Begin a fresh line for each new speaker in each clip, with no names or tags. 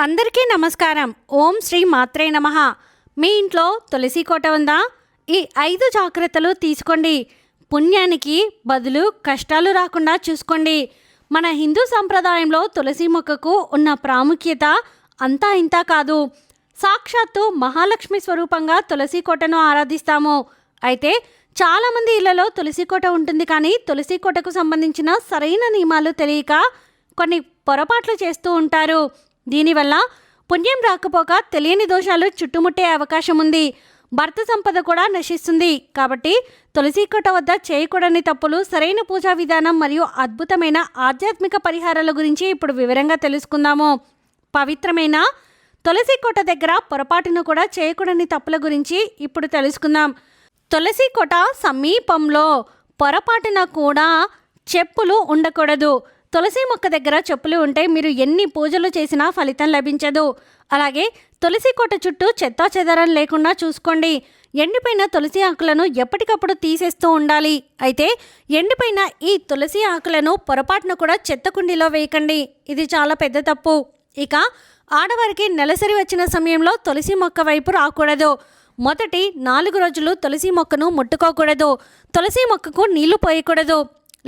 అందరికీ నమస్కారం. ఓం శ్రీ మాత్రే నమః. మీ ఇంట్లో తులసి కోట ఉందా? ఈ 5 జాగ్రత్తలు తీసుకోండి. పుణ్యానికి బదులు కష్టాలు రాకుండా చూసుకోండి. మన హిందూ సంప్రదాయంలో తులసి మొక్కకు ఉన్న ప్రాముఖ్యత అంతా ఇంతా కాదు. సాక్షాత్తు మహాలక్ష్మి స్వరూపంగా తులసి కోటను ఆరాధిస్తాము. అయితే చాలామంది ఇళ్లలో తులసి కోట ఉంటుంది, కానీ తులసి కోటకు సంబంధించిన సరైన నియమాలు తెలియక కొన్ని పొరపాట్లు చేస్తూ ఉంటారు. దీనివల్ల పుణ్యం రాకపోక తెలియని దోషాలు చుట్టుముట్టే అవకాశం ఉంది. భర్త సంపద కూడా నశిస్తుంది. కాబట్టి తులసి కోట వద్ద చేయకూడని తప్పులు, సరైన పూజా విధానం మరియు అద్భుతమైన ఆధ్యాత్మిక పరిహారాల గురించి ఇప్పుడు వివరంగా తెలుసుకుందాము. పవిత్రమైన తులసి కోట దగ్గర పొరపాటును కూడా చేయకూడని తప్పుల గురించి ఇప్పుడు తెలుసుకుందాం. తులసి కోట సమీపంలో పొరపాటున కూడా చెప్పులు ఉండకూడదు. తులసి మొక్క దగ్గర చెప్పులు ఉంటే మీరు ఎన్ని పూజలు చేసినా ఫలితం లభించదు. అలాగే తులసి కోట చుట్టూ చెత్తా చెదారం లేకుండా చూసుకోండి. ఎండిపోయిన తులసి ఆకులను ఎప్పటికప్పుడు తీసేస్తూ ఉండాలి. అయితే ఎండిపోయిన ఈ తులసి ఆకులను పొరపాటున కూడా చెత్త కుండీలో వేయకండి. ఇది చాలా పెద్ద తప్పు. ఇక ఆడవారికి నెలసరి వచ్చిన సమయంలో తులసి మొక్క వైపు రాకూడదు. మొదటి 4 రోజులు తులసి మొక్కను ముట్టుకోకూడదు. తులసి మొక్కకు నీళ్లు పోయకూడదు,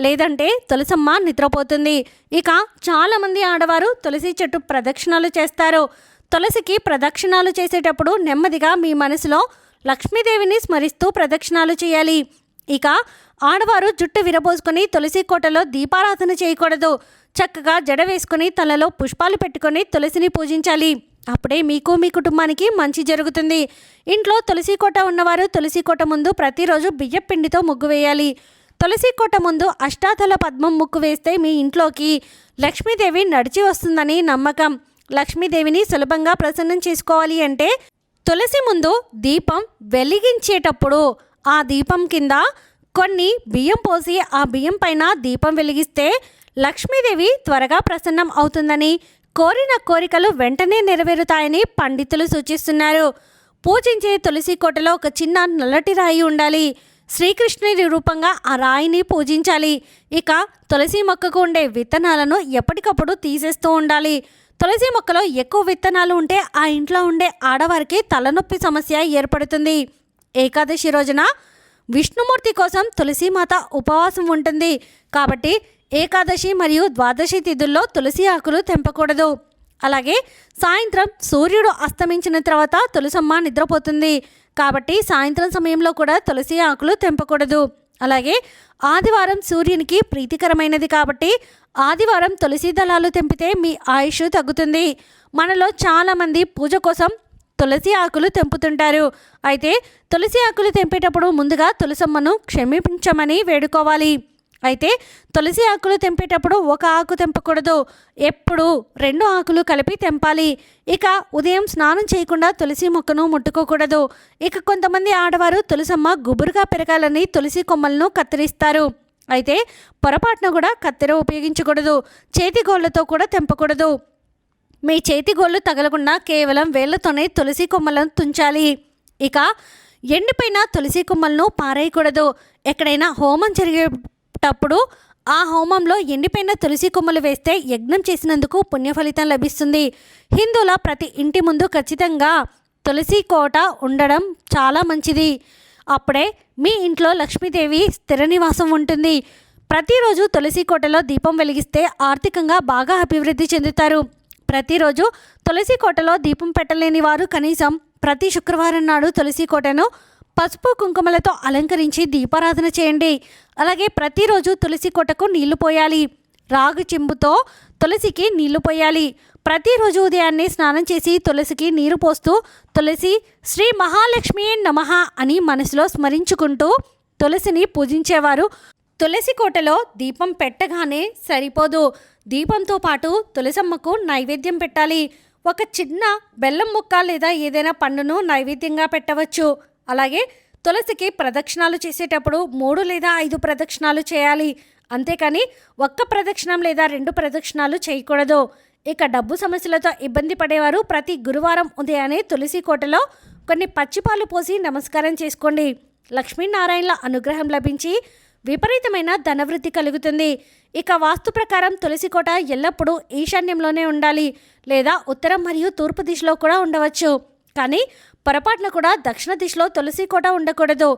లేదంటే తులసమ్మ నిద్రపోతుంది. ఇక చాలామంది ఆడవారు తులసి చెట్టు ప్రదక్షిణాలు చేస్తారు. తులసికి ప్రదక్షిణాలు చేసేటప్పుడు నెమ్మదిగా మీ మనసులో లక్ష్మీదేవిని స్మరిస్తూ ప్రదక్షిణాలు చేయాలి. ఇక ఆడవారు జుట్టు విరబోసుకొని తులసి కోటలో దీపారాధన చేయకూడదు. చక్కగా జడ వేసుకొని తలలో పుష్పాలు పెట్టుకొని తులసిని పూజించాలి. అప్పుడే మీకు మీ కుటుంబానికి మంచి జరుగుతుంది. ఇంట్లో తులసి కోట ఉన్నవారు తులసి కోట ముందు ప్రతిరోజు బియ్యం పిండితో ముగ్గు వేయాలి. తులసి కోట ముందు అష్టాదళ పద్మం ముగ్గు వేస్తే మీ ఇంట్లోకి లక్ష్మీదేవి నడిచి వస్తుందని నమ్మకం. లక్ష్మీదేవిని సులభంగా ప్రసన్నం చేసుకోవాలి అంటే తులసి ముందు దీపం వెలిగించేటప్పుడు ఆ దీపం కింద కొన్ని బియ్యం పోసి ఆ బియ్యం పైన దీపం వెలిగిస్తే లక్ష్మీదేవి త్వరగా ప్రసన్నం అవుతుందని, కోరిన కోరికలు వెంటనే నెరవేరుతాయని పండితులు సూచిస్తున్నారు. పూజించే తులసి కోటలో ఒక చిన్న నల్లటి రాయి ఉండాలి. శ్రీకృష్ణుని రూపంగా ఆ రాయిని పూజించాలి. ఇక తులసి మొక్కకు ఉండే విత్తనాలను ఎప్పటికప్పుడు తీసేస్తూ ఉండాలి. తులసి మొక్కలో ఎక్కువ విత్తనాలు ఉంటే ఆ ఇంట్లో ఉండే ఆడవారికి తలనొప్పి సమస్య ఏర్పడుతుంది. ఏకాదశి రోజున విష్ణుమూర్తి కోసం తులసీమాత ఉపవాసం ఉంటుంది. కాబట్టి ఏకాదశి మరియు ద్వాదశి తిథుల్లో తులసి ఆకులు తెంపకూడదు. అలాగే సాయంత్రం సూర్యుడు అస్తమించిన తర్వాత తులసమ్మ నిద్రపోతుంది. కాబట్టి సాయంత్రం సమయంలో కూడా తులసి ఆకులు తెంపకూడదు. అలాగే ఆదివారం సూర్యునికి ప్రీతికరమైనది కాబట్టి ఆదివారం తులసి దళాలు తెంపితే మీ ఆయుష్ తగ్గుతుంది. మనలో చాలామంది పూజ కోసం తులసి ఆకులు తెంపుతుంటారు. అయితే తులసి ఆకులు తెంపేటప్పుడు ముందుగా తులసమ్మను క్షమించమని వేడుకోవాలి. అయితే తులసి ఆకులు తెంపేటప్పుడు ఒక ఆకు తెంపకూడదు, ఎప్పుడు 2 ఆకులు కలిపి తెంపాలి. ఇక ఉదయం స్నానం చేయకుండా తులసి మొక్కను ముట్టుకోకూడదు. ఇక కొంతమంది ఆడవారు తులసమ్మ గుబురుగా పెరగాలని తులసి కొమ్మలను కత్తిరిస్తారు. అయితే పొరపాటున కూడా కత్తెర ఉపయోగించకూడదు. చేతి గోళ్లతో కూడా తెంపకూడదు. మీ చేతి గోళ్ళు తగలకుండా కేవలం వేళ్లతోనే తులసి కొమ్మలను తుంచాలి. ఇక ఎండిపోయిన తులసి కొమ్మలను పారేయకూడదు. ఎక్కడైనా హోమం జరిగేటప్పుడు ఆ హోమంలో ఎండిపోయిన తులసి కొమ్మలు వేస్తే యజ్ఞం చేసినందుకు పుణ్యఫలితం లభిస్తుంది. హిందువుల ప్రతి ఇంటి ముందు ఖచ్చితంగా తులసి కోట ఉండడం చాలా మంచిది. అప్పుడే మీ ఇంట్లో లక్ష్మీదేవి స్థిర నివాసం ఉంటుంది. ప్రతిరోజు తులసి కోటలో దీపం వెలిగిస్తే ఆర్థికంగా బాగా అభివృద్ధి చెందుతారు. ప్రతిరోజు తులసి కోటలో దీపం పెట్టలేని వారు కనీసం ప్రతి శుక్రవారం నాడు తులసి కోటను పసుపు కుంకుమలతో అలంకరించి దీపారాధన చేయండి. అలాగే ప్రతిరోజు తులసి కోటకు నీళ్లు పోయాలి. రాగి చెంబుతో తులసికి నీళ్లు పోయాలి. ప్రతిరోజు ఉదయాన్నే స్నానం చేసి తులసికి నీరు పోస్తూ తులసి శ్రీ మహాలక్ష్మి నమః అని మనసులో స్మరించుకుంటూ తులసిని పూజించేవారు తులసి కోటలో దీపం పెట్టగానే సరిపోదు. దీపంతో పాటు తులసమ్మకు నైవేద్యం పెట్టాలి. ఒక చిన్న బెల్లం ముక్క లేదా ఏదైనా పండును నైవేద్యంగా పెట్టవచ్చు. అలాగే తులసికి ప్రదక్షిణాలు చేసేటప్పుడు 3 లేదా 5 ప్రదక్షిణాలు చేయాలి. అంతేకాని ఒక్క ప్రదక్షిణం లేదా 2 ప్రదక్షిణాలు చేయకూడదు. ఇక డబ్బు సమస్యలతో ఇబ్బంది పడేవారు ప్రతి గురువారం ఉదయాన్నే తులసి కోటలో కొన్ని పచ్చిపాలు పోసి నమస్కారం చేసుకోండి. లక్ష్మీనారాయణల అనుగ్రహం లభించి విపరీతమైన ధనవృద్ధి కలుగుతుంది. ఇక వాస్తు ప్రకారం తులసి కోట ఎల్లప్పుడూ ఈశాన్యంలోనే ఉండాలి, లేదా ఉత్తరం మరియు తూర్పు దిశలో కూడా ఉండవచ్చు. కానీ పొరపాటున కూడా దక్షిణ దిశలో తులసి కోట ఉండకూడదు.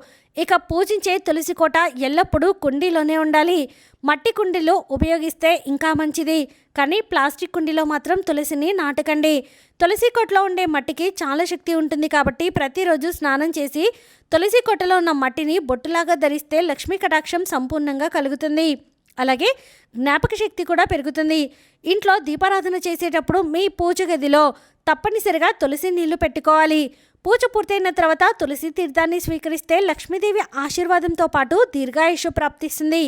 ఇక పూజించే తులసి కోట ఎల్లప్పుడూ కుండీలోనే ఉండాలి. మట్టి కుండీలో ఉపయోగిస్తే ఇంకా మంచిది, కానీ ప్లాస్టిక్ కుండీలో మాత్రం తులసిని నాటకండి. తులసి కోటలో ఉండే మట్టికి చాలా శక్తి ఉంటుంది కాబట్టి ప్రతిరోజు స్నానం చేసి తులసి కోటలో ఉన్న మట్టిని బొట్టులాగా ధరిస్తే లక్ష్మీ కటాక్షం సంపూర్ణంగా కలుగుతుంది. అలాగే జ్ఞాపక శక్తి కూడా పెరుగుతుంది. ఇంట్లో దీపారాధన చేసేటప్పుడు మీ పూజ గదిలో తప్పనిసరిగా తులసి నీళ్లు పెట్టుకోవాలి. పూజ పూర్తయిన తర్వాత తులసి తీర్థాన్ని స్వీకరిస్తే లక్ష్మీదేవి ఆశీర్వాదంతో పాటు దీర్ఘాయుషు ప్రాప్తిస్తుంది.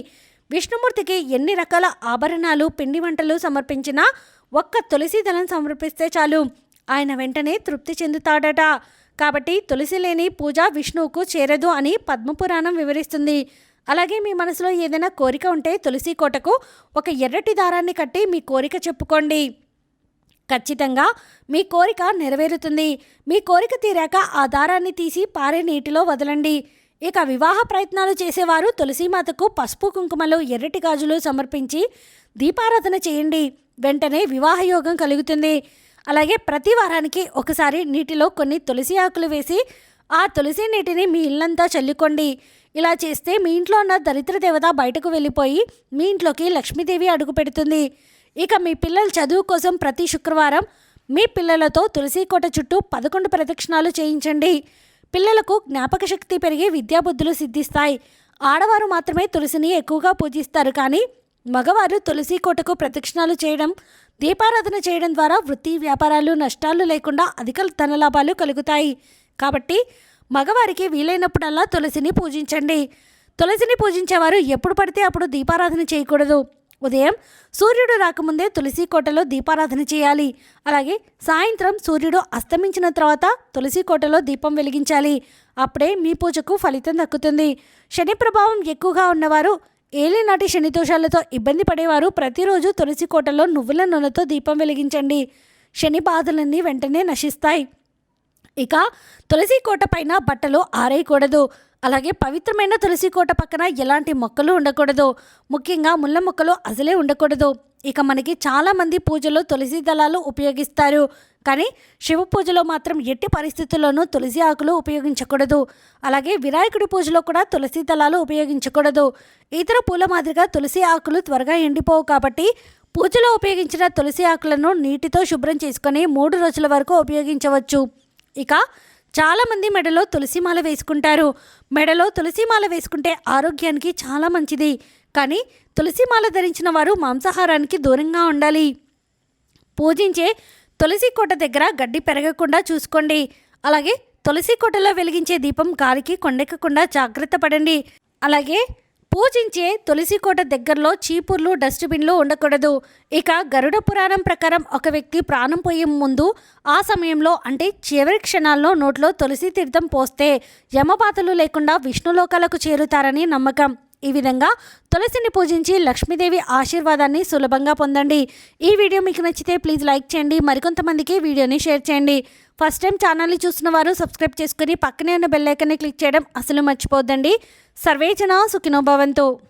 విష్ణుమూర్తికి ఎన్ని రకాల ఆభరణాలు, పిండి వంటలు సమర్పించినా ఒక్క తులసి దళం సమర్పిస్తే చాలు, ఆయన వెంటనే తృప్తి చెందుతాడట. కాబట్టి తులసి లేని పూజ విష్ణువుకు చేరదు అని పద్మపురాణం వివరిస్తుంది. అలాగే మీ మనసులో ఏదైనా కోరిక ఉంటే తులసి కోటకు ఒక ఎర్రటి దారాన్ని కట్టి మీ కోరిక చెప్పుకోండి. ఖచ్చితంగా మీ కోరిక నెరవేరుతుంది. మీ కోరిక తీరాక ఆ దారాన్ని తీసి పారే నీటిలో వదలండి. ఇక వివాహ ప్రయత్నాలు చేసేవారు తులసీమాతకు పసుపు, కుంకుమలు, ఎర్రటి గాజులు సమర్పించి దీపారాధన చేయండి. వెంటనే వివాహ యోగం కలుగుతుంది. అలాగే ప్రతి వారానికి ఒకసారి నీటిలో కొన్ని తులసి ఆకులు వేసి ఆ తులసి నీటిని మీ ఇల్లంతా చల్లుకోండి. ఇలా చేస్తే మీ ఇంట్లో ఉన్న దరిద్ర దేవత బయటకు వెళ్ళిపోయి మీ ఇంట్లోకి లక్ష్మీదేవి అడుగు పెడుతుంది. ఇక మీ పిల్లల చదువు కోసం ప్రతి శుక్రవారం మీ పిల్లలతో తులసి కోట చుట్టూ 11 ప్రదక్షిణాలు చేయించండి. పిల్లలకు జ్ఞాపక శక్తి పెరిగి విద్యాబుద్ధులు సిద్ధిస్తాయి. ఆడవారు మాత్రమే తులసిని ఎక్కువగా పూజిస్తారు, కానీ మగవారు తులసి కోటకు ప్రదక్షిణాలు చేయడం, దీపారాధన చేయడం ద్వారా వృత్తి, వ్యాపారాలు నష్టాలు లేకుండా అధిక ధనలాభాలు కలుగుతాయి. కాబట్టి మగవారికి వీలైనప్పుడల్లా తులసిని పూజించండి. తులసిని పూజించేవారు ఎప్పుడు పడితే అప్పుడు దీపారాధన చేయకూడదు. ఉదయం సూర్యుడు రాకముందే తులసి కోటలో దీపారాధన చేయాలి. అలాగే సాయంత్రం సూర్యుడు అస్తమించిన తర్వాత తులసి కోటలో దీపం వెలిగించాలి. అప్పుడే మీ పూజకు ఫలితం దక్కుతుంది. శని ప్రభావం ఎక్కువగా ఉన్నవారు, ఏలినాటి శని దోషాలతో ఇబ్బంది పడేవారు ప్రతిరోజు తులసి కోటలో నువ్వుల నూనెతో దీపం వెలిగించండి. శని బాధలన్నీ వెంటనే నశిస్తాయి. ఇక తులసి కోట పైన బట్టలు ఆరేయకూడదు. అలాగే పవిత్రమైన తులసి కోట పక్కన ఎలాంటి మొక్కలు ఉండకూడదు. ముఖ్యంగా ముళ్ళ మొక్కలు అసలే ఉండకూడదు. ఇక మనకి చాలామంది పూజలో తులసి దళాలు ఉపయోగిస్తారు, కానీ శివ పూజలో మాత్రం ఎట్టి పరిస్థితుల్లోనూ తులసి ఆకులు ఉపయోగించకూడదు. అలాగే వినాయకుడి పూజలో కూడా తులసి దళాలు ఉపయోగించకూడదు. ఇతర పూల మాదిరిగా తులసి ఆకులు త్వరగా ఎండిపోవు కాబట్టి పూజలో ఉపయోగించిన తులసి ఆకులను నీటితో శుభ్రం చేసుకొని 3 రోజుల వరకు ఉపయోగించవచ్చు. ఇక చాలామంది మెడలో తులసిమాల వేసుకుంటారు. మెడలో తులసిమాల వేసుకుంటే ఆరోగ్యానికి చాలా మంచిది, కానీ తులసిమాల ధరించిన వారు మాంసాహారానికి దూరంగా ఉండాలి. పూజించే తులసి కోట దగ్గర గడ్డి పెరగకుండా చూసుకోండి. అలాగే తులసి కోటలో వెలిగించే దీపం గాలికి కొండెక్కకుండా జాగ్రత్త పడండి. అలాగే పూజించే తులసి కోట దగ్గరలో చీపుర్లు, డస్ట్బిన్లు ఉండకూడదు. ఇక గరుడ పురాణం ప్రకారం ఒక వ్యక్తి ప్రాణం పోయే ముందు ఆ సమయంలో అంటే చివరి క్షణాల్లో నోట్లో తులసి తీర్థం పోస్తే యమబాధలు లేకుండా విష్ణులోకాలకు చేరుతారని నమ్మకం. ఈ విధంగా తులసిని పూజించి లక్ష్మీదేవి ఆశీర్వాదాన్ని సులభంగా పొందండి. ఈ వీడియో మీకు నచ్చితే ప్లీజ్ లైక్ చేయండి. మరికొంతమందికి వీడియోని షేర్ చేయండి. ఫస్ట్ టైం ఛానల్ని చూస్తున్న వారు సబ్స్క్రైబ్ చేసుకుని పక్కనే ఉన్న బెల్ ఐకాన్ని క్లిక్ చేయడం అసలు మర్చిపోద్దండి. సర్వే జనా సుఖినో భవంతు.